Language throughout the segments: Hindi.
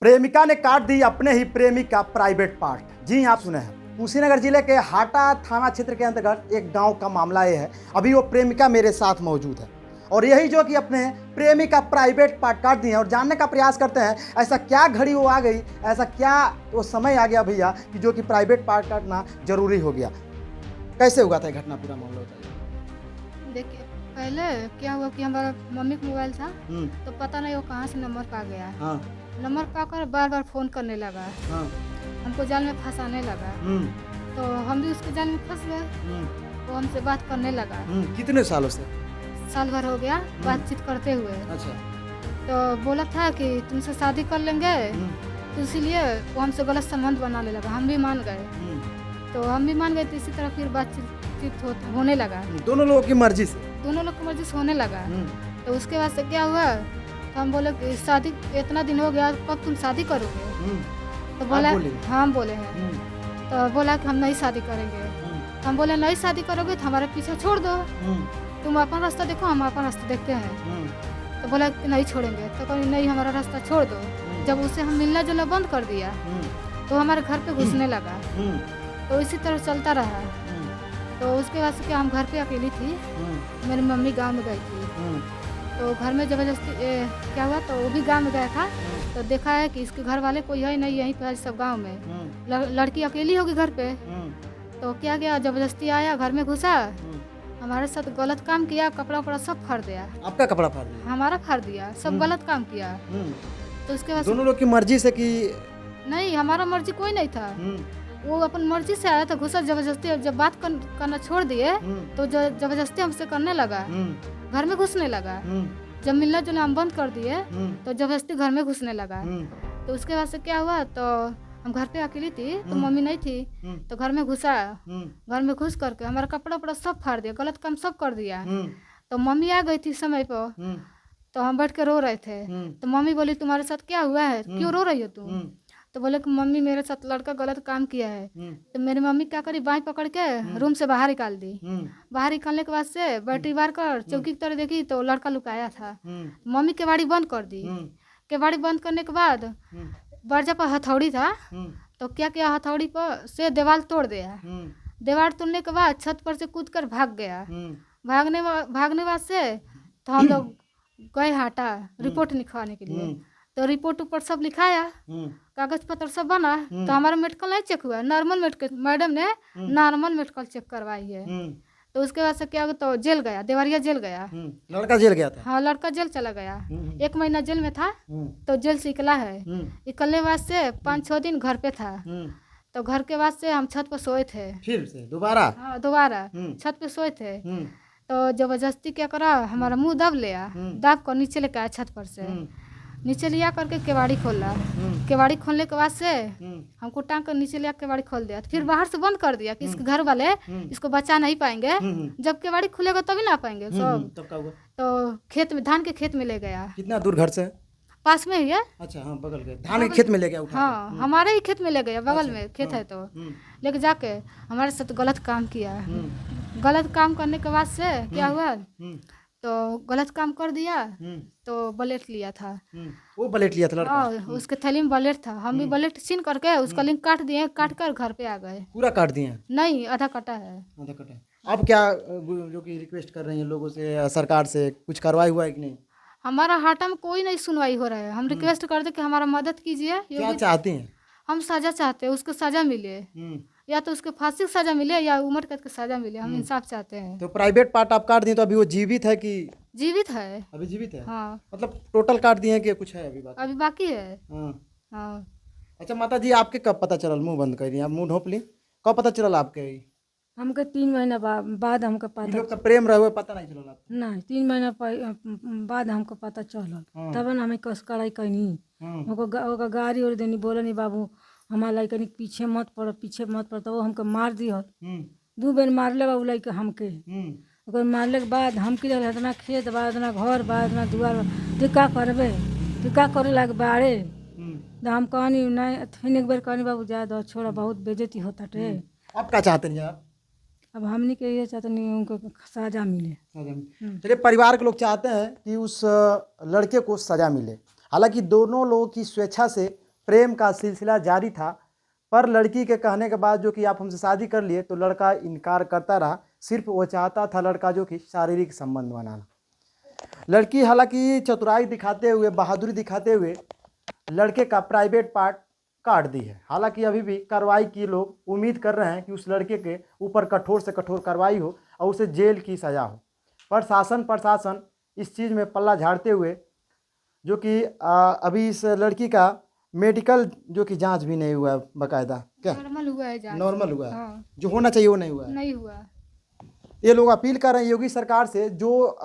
प्रेमिका ने काट दी अपने ही प्रेमी का प्राइवेट पार्ट। जी आप सुने हैं, कुशीनगर जिले के हाटा थाना क्षेत्र के अंतर्गत एक गांव का मामला ये है। अभी वो प्रेमिका मेरे साथ मौजूद है और यही जो कि अपने प्रेमी का प्राइवेट पार्ट काट दिए हैं और जानने का प्रयास करते हैं ऐसा क्या घड़ी वो आ गई, ऐसा क्या वो समय आ गया भैया कि जो कि प्राइवेट पार्ट काटना जरूरी हो गया। कैसे हुआ था ये घटना, पूरा मामला बताइए। देखिए, पहले क्या हुआ कि हमारा मम्मी का मोबाइल था हम्म, तो पता नहीं वो कहाँ से नंबर पा गया। हाँ नंबर पाकर बार बार फ़ोन करने लगा, हाँ, हमको जाल में फंसाने लगा। तो हम भी उसके जाल में फंस गए। वो हमसे बात करने लगा। कितने सालों से? साल भर हो गया बातचीत करते हुए। अच्छा। तो बोला था कि तुमसे शादी कर लेंगे, तो इसीलिए वो हमसे गलत संबंध बनाने लगा। हम भी मान गए, तो हम भी मान गए। तो इसी तरह फिर बातचीत होने लगा, दोनों लोगों की मर्जी से। दोनों लोग की मर्जी से होने लगा। तो उसके बाद से क्या हुआ, तो हम बोले कि शादी इतना दिन हो गया, कब तुम शादी करोगे? तो बोला हाँ, हम बोले हैं। तो बोला कि हम नहीं शादी करेंगे। हम बोले नहीं शादी करोगे तो हमारे पीछे छोड़ दो, तुम अपन रास्ता देखो, हम अपन रास्ता देखते हैं। तो बोला कि नहीं छोड़ेंगे। तो कहीं नहीं, हमारा रास्ता छोड़ दो। जब उसे हम मिलना जुलना बंद कर दिया तो हमारे घर पे घुसने लगा। तो इसी तरह चलता रहा। तो उसके बाद से क्या, हम घर पे अकेली थी, मेरी मम्मी गांव में गई थी। तो घर में ज़बरदस्ती क्या हुआ, तो वो भी गांव में गया था। तो देखा है कि इसके घर वाले कोई है नहीं, यहीं पे सब गांव में लड़की अकेली होगी घर पे। तो क्या गया, ज़बरदस्ती आया, घर में घुसा, हमारे साथ गलत काम किया, कपड़ा वपड़ा सब फाड़ दिया। आपका कपड़ा फाड़ दिया? हमारा फाड़ दिया, सब गलत काम किया। तो उसके बाद दोनों लोग की मर्जी से कि? नहीं, हमारा मर्जी कोई नहीं था। वो अपन मर्जी से आया था, घुसा जबरदस्ती। जब बात करना छोड़ दिए तो जबरदस्ती हमसे करने लगा, घर में घुसने लगा। जब मिलना जुलना हम बंद कर दिए तो जबरदस्ती घर में घुसने लगा। तो उसके बाद से क्या हुआ, तो हम घर पे अकेली थी, तो मम्मी नहीं थी। तो घर में घुसा, घर में घुस करके हमारा कपड़ा वपड़ा सब फाड़ दिया, गलत काम सब कर दिया। तो मम्मी आ गई थी समय पर। तो हम बैठ के रो रहे थे। तो मम्मी बोली तुम्हारे साथ क्या हुआ है, क्यों रो रही हो तुम? तो बोले कि मम्मी मेरे साथ लड़का गलत काम किया है। तो मेरी मम्मी क्या करी, बाई पकड़ के रूम से बाहर निकाल दी। बाहर निकालने के बाद से बैटरी बार कर चौकी की तरह देखी तो लड़का लुकाया था। मम्मी केवाड़ी बंद कर दी। केवाड़ी बंद करने के बाद बर्जा पर हथौड़ी था, तो क्या किया, हथौड़ी पर से दीवार तोड़ दिया। दीवार तोड़ने के बाद छत पर से कूद कर भाग गया। भागने बाद से तो हम लोग गए हाटा रिपोर्ट लिखवाने के लिए। तो रिपोर्ट ऊपर सब लिखाया, कागज पत्र सब बना। तो हमारा मेडिकल नहीं चेक हुआ, नॉर्मल मेडिकल, मैडम ने नॉर्मल मेडिकल चेक करवाई है। तो उसके बाद से क्या हुआ, तो जेल गया, देवरिया जेल गया। लड़का जेल गया था? हाँ, लड़का जेल चला गया। 1 महीना जेल में था, तो जेल से निकला है। निकलने बाद से 5-6 दिन घर पे था। तो घर के बाद से हम छत पर सोए थे, फिर से दोबारा? हाँ, दोबारा छत पे सोए थे। तो जबरदस्ती क्या करा, हमारा मुंह दब लिया, दब कर नीचे लेके आया छत पर से। नीचे लिया करके केवाड़ी खोला। केवाड़ी खोलने के बाद से हमको टांग कर नीचे लिया, केवाड़ी खोल दिया। फिर बाहर से बंद कर दिया कि इसके घर वाले इसको बचा नहीं पाएंगे। जब केवाड़ी खुलेगा तभी ना पाएंगे सब। तब क्या हुआ? तो खेत में, धान के खेत में ले गया। कितना दूर घर से? पास में ही है। अच्छा, हाँ, बगल के धान के खेत में ले गया उठा हाँ, हमारे ही खेत में ले गया, बगल में खेत है। तो लेके जाके हमारे साथ गलत काम किया। गलत काम करने के बाद से क्या हुआ, तो गलत काम कर दिया। तो ब्लेड लिया था। वो ब्लेड लिया था लड़का? हाँ, उसके थैली में ब्लेड था। हम भी ब्लेड छीन करके उसका लिंक काट दिए, काट कर घर पे आ गए। पूरा काट दिए? नहीं, आधा कटा है। आधा कटा। अब क्या जो कि रिक्वेस्ट कर रही हैं लोगों से या सरकार से, कुछ कार्रवाई हुआ है कि नहीं? हमारा हाटा में कोई नहीं सुनवाई हो रहा है। हम रिक्वेस्ट करते कि हमारा मदद कीजिए। क्या चाहते हैं? हम सजा चाहते हैं, उसको सजा मिले, या तो उसके फांसी की सजा मिले या उम्र कैद की सजा मिले। हम इंसाफ चाहते हैं। तो प्राइवेट पार्ट आप काट दिए, तो अभी वो जीवित है कि? जीवित है। अभी जीवित है? हाँ, मतलब टोटल काट दिए हैं कि कुछ है अभी बाकी? अभी बाकी है। हाँ। हाँ, अच्छा माता जी, आपके कब पता चलल, मुंह बंद कर दिए, आप मुंह ढोप ली, कब पता चलल आपके? हमके 3 महीना बाद हमको इन पता, लोग का प्रेम रहे हुए पता नहीं चलल आपको? नहीं 3 महीना बाद हमको पता चलल। तब न हमें कस कड़ाई कैनी, ओका गाड़ी और देनी, बोले नहीं बाबू हमारा लड़कनी पीछे मत पड़, पीछे मत पड़। तो वो हमको मार दिहल। 2 बेर मारले बा उ लड़का हमके। ओकर मारले के बाद हमके इतना खेत बा, इतना घर बा, इतना दुआर बा, तू का करबे, तू का करे लाग बाड़े। तो हम कहनी नहीं, फिर एक बेर कहनी बाबू जा दो, छोड़ा, बहुत बेइज्जती होता टे। आप क्या चाहते हैं आप? अब हमनी के ये चाहते नहीं उनको सजा मिले। चलिए, परिवार के लोग चाहते हैं कि उस लड़के को सजा मिले। हालांकि दोनों लोगों की स्वेच्छा से प्रेम का सिलसिला जारी था, पर लड़की के कहने के बाद जो कि आप हमसे शादी कर लिए, तो लड़का इनकार करता रहा। सिर्फ वो चाहता था लड़का जो कि शारीरिक संबंध बनाना। लड़की हालांकि चतुराई दिखाते हुए, बहादुरी दिखाते हुए लड़के का प्राइवेट पार्ट काट दी है। हालांकि अभी भी कार्रवाई की लोग उम्मीद कर रहे हैं कि उस लड़के के ऊपर कठोर से कठोर कार्रवाई हो और उसे जेल की सज़ा हो। पर प्रशासन इस चीज़ में पल्ला झाड़ते हुए जो कि अभी इस लड़की का मेडिकल जो कि जांच भी नहीं हुआ है बाकायदा। क्या नॉर्मल हुआ है जांच। नॉर्मल हुआ है? हाँ। जो होना चाहिए वो नहीं हुआ है। नहीं हुआ। ये लोग अपील कर रहे हैं योगी सरकार से, जो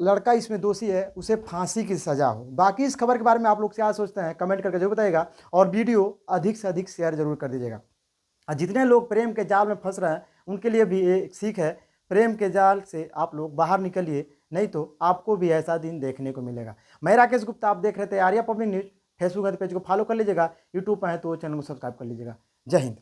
लड़का इसमें दोषी है उसे फांसी की सज़ा हो। बाकी इस खबर के बारे में आप लोग क्या सोचते हैं कमेंट करके जरूर बताइएगा, और वीडियो अधिक से अधिक शेयर जरूर कर दीजिएगा। और जितने लोग प्रेम के जाल में फंस रहे हैं उनके लिए भी एक सीख है, प्रेम के जाल से आप लोग बाहर निकलिए, नहीं तो आपको भी ऐसा दिन देखने को मिलेगा। मैं राकेश गुप्ता, आप देख रहे थे Arya public news. Facebook page को फॉलो कर लीजिएगा, यूट्यूब पर है तो चैनल को सब्सक्राइब कर लीजिएगा। जय हिंद।